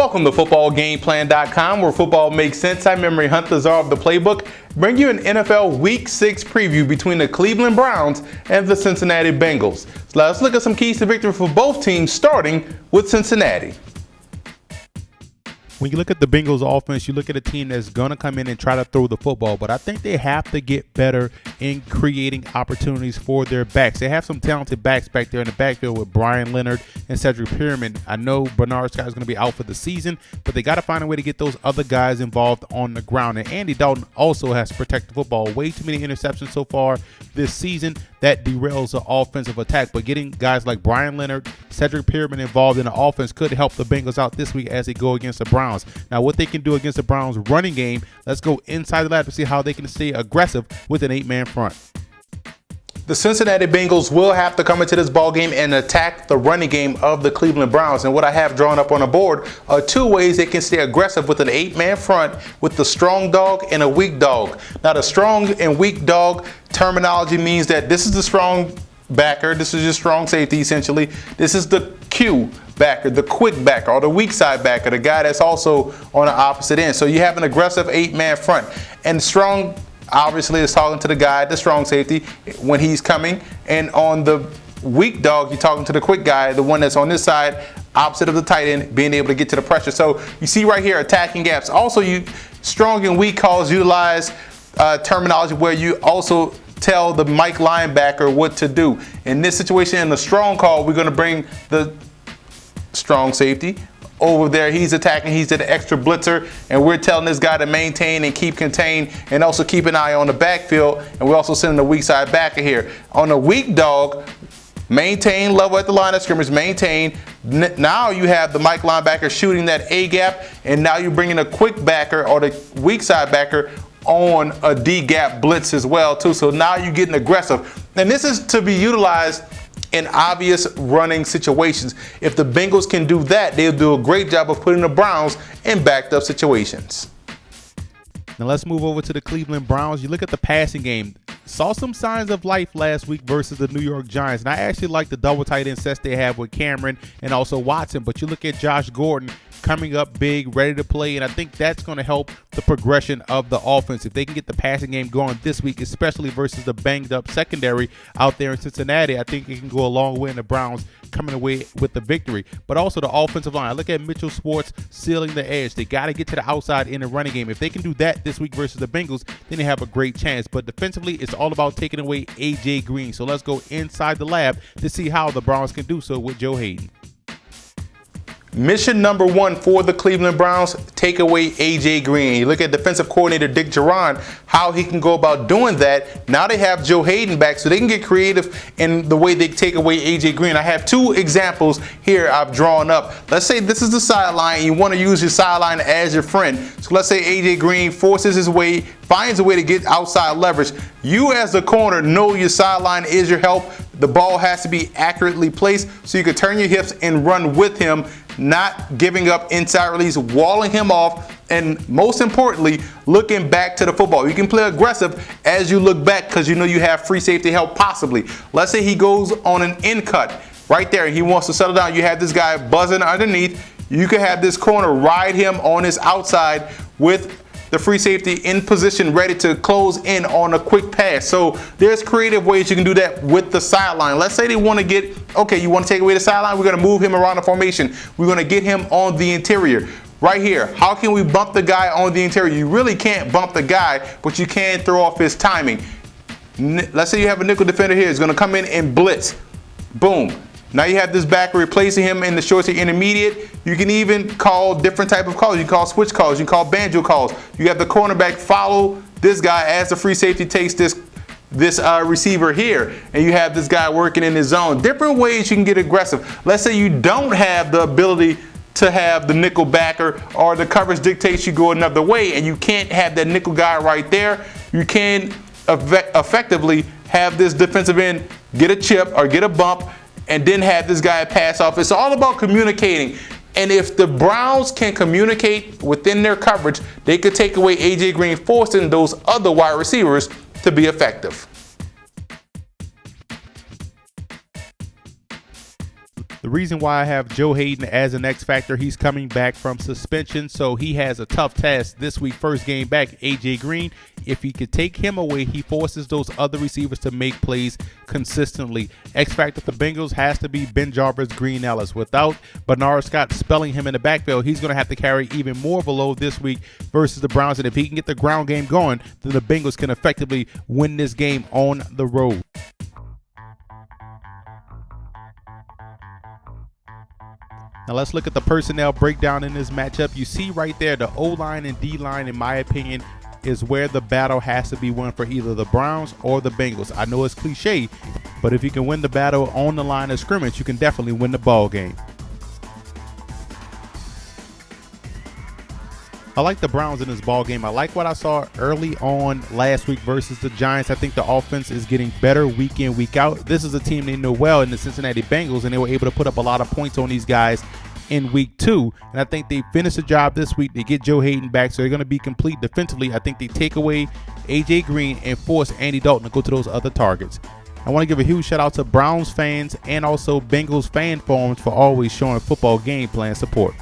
Welcome to footballgameplan.com, where football makes sense. I'm Memory Hunt, the czar of the playbook. Bring you an NFL Week 6 preview between the Cleveland Browns and the Cincinnati Bengals. So let's look at some keys to victory for both teams, starting with Cincinnati. When you look at the Bengals offense, you look at a team that's going to come in and try to throw the football, but I think they have to get better in creating opportunities for their backs. They have some talented backs back there in the backfield with Brian Leonard and Cedric Pierman. I know Bernard Scott is going to be out for the season, but they got to find a way to get those other guys involved on the ground. And Andy Dalton also has to protect the football. Way too many interceptions so far this season. That derails the offensive attack, but getting guys like Brian Leonard, Cedric Pierman involved in the offense could help the Bengals out this week as they go against the Browns. Now, what they can do against the Browns running game, let's go inside the lab to see how they can stay aggressive with an 8-man front. The Cincinnati Bengals will have to come into this ball game and attack the running game of the Cleveland Browns. And what I have drawn up on the board are two ways they can stay aggressive with an 8-man front with the strong dog and a weak dog. Now, the strong and weak dog terminology means that this is the strong backer, this is your strong safety essentially. This is the Q backer, the quick backer, or the weak side backer, the guy that's also on the opposite end. So you have an aggressive 8-man front. And strong obviously is talking to the guy, the strong safety, when he's coming. And on the weak dog, you're talking to the quick guy, the one that's on this side, opposite of the tight end, being able to get to the pressure. So you see right here, attacking gaps. Also, you strong and weak calls utilize terminology where you also tell the Mike linebacker what to do. In this situation, in the strong call, we're going to bring the strong safety over there. He's attacking, he's the extra blitzer, and we're telling this guy to maintain and keep contained and also keep an eye on the backfield. And we're also sending the weak side backer here. On the weak dog, maintain level at the line of scrimmage, maintain. Now you have the Mike linebacker shooting that A gap, and now you're bringing a quick backer or the weak side backer on a D gap blitz as well too. So now you're getting aggressive. And this is to be utilized in obvious running situations. If the Bengals can do that, they'll do a great job of putting the Browns in backed up situations. Now let's move over to the Cleveland Browns. You look at the passing game. Saw some signs of life last week versus the New York Giants. And I actually like the double tight end sets they have with Cameron and also Watson. But you look at Josh Gordon coming up big, ready to play, and I think that's going to help the progression of the offense. If they can get the passing game going this week, especially versus the banged up secondary out there in Cincinnati, I think it can go a long way in the Browns coming away with the victory. But also the offensive line. I look at Mitchell Schwartz sealing the edge. They got to get to the outside in the running game. If they can do that this week versus the Bengals, then they have a great chance. But defensively, it's all about taking away A.J. Green. So let's go inside the lab to see how the Browns can do so with Joe Hayden. Mission number one for the Cleveland Browns, take away A.J. Green. You look at defensive coordinator Dick Jauron, how he can go about doing that. Now they have Joe Hayden back, so they can get creative in the way they take away A.J. Green. I have two examples here I've drawn up. Let's say this is the sideline, and you want to use your sideline as your friend. So let's say A.J. Green forces his way, finds a way to get outside leverage. You as the corner know your sideline is your help. The ball has to be accurately placed so you can turn your hips and run with him, not giving up inside release, walling him off, and most importantly, looking back to the football. You can play aggressive as you look back because you know you have free safety help possibly. Let's say he goes on an in cut right there. He wants to settle down. You have this guy buzzing underneath. You can have this corner ride him on his outside with the free safety in position, ready to close in on a quick pass. So there's creative ways you can do that with the sideline. Let's say they want to get, okay, you want to take away the sideline, we're going to move him around the formation. We're going to get him on the interior. Right here, how can we bump the guy on the interior? You really can't bump the guy, but you can throw off his timing. Let's say you have a nickel defender here. He's going to come in and blitz. Boom. Now you have this backer replacing him in the short to intermediate. You can even call different type of calls. You can call switch calls. You can call banjo calls. You have the cornerback follow this guy as the free safety takes this receiver here, and you have this guy working in his zone. Different ways you can get aggressive. Let's say you don't have the ability to have the nickel backer, or the coverage dictates you go another way, and you can't have that nickel guy right there. You can effectively have this defensive end get a chip or get a bump, and then have this guy pass off. It's all about communicating. And if the Browns can communicate within their coverage, they could take away A.J. Green, forcing those other wide receivers to be effective. The The reason why I have Joe Hayden as an X factor, he's coming back from suspension, so he has a tough task this week. First game back, AJ Green. If he could take him away, he forces those other receivers to make plays consistently. X factor for Bengals has to be Ben Jarvis, Green Ellis. Without Bernard Scott spelling him in the backfield, he's going to have to carry even more of a load this week versus the Browns. And if he can get the ground game going, then the Bengals can effectively win this game on the road. Now let's look at the personnel breakdown in this matchup. You see right there, the O-line and D-line, in my opinion, is where the battle has to be won for either the Browns or the Bengals. I know it's cliche, but if you can win the battle on the line of scrimmage, you can definitely win the ball game. I like the Browns in this ball game. I like what I saw early on last week versus the Giants. I think the offense is getting better week in, week out. This is a team they know well in the Cincinnati Bengals, and they were able to put up a lot of points on these guys in week 2. And I think they finish the job this week. They get Joe Hayden back, so they're going to be complete defensively. I think they take away AJ Green and force Andy Dalton to go to those other targets. I want to give a huge shout out to Browns fans and also Bengals fan forums for always showing football game plan support.